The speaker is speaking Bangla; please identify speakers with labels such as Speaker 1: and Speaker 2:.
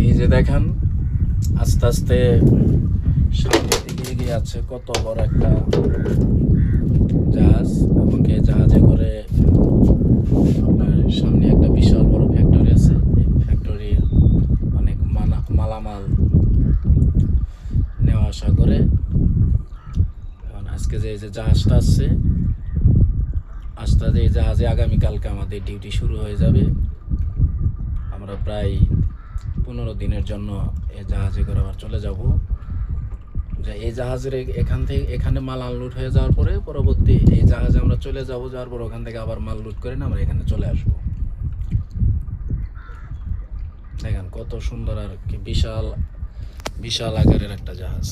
Speaker 1: এই যে দেখেন আস্তে আস্তে সামনের দিকে এগিয়ে যাচ্ছে কত বড় একটা জাহাজ, এবং এই জাহাজে করে আপনার সামনে একটা বিশাল বড় ফ্যাক্টরি আছে। এই ফ্যাক্টরির অনেক মালামাল নেওয়া আসা করে। এখন আজকে যে জাহাজটা আসছে, আস্তে আস্তে এই জাহাজে আগামীকালকে আমাদের ডিউটি শুরু হয়ে যাবে। আমরা প্রায় 15 দিনের জন্য এই জাহাজে করে আবার চলে যাব। যে এই জাহাজের এখানে মাল আনলোড হয়ে যাওয়ার পরে পরবর্তী এই জাহাজে আমরা চলে যাব, যাওয়ার পর ওখান থেকে আবার মাল লোড করে না আমরা এখানে চলে আসবো। দেখেন কত সুন্দর আর কি বিশাল বিশাল আকারের একটা জাহাজ।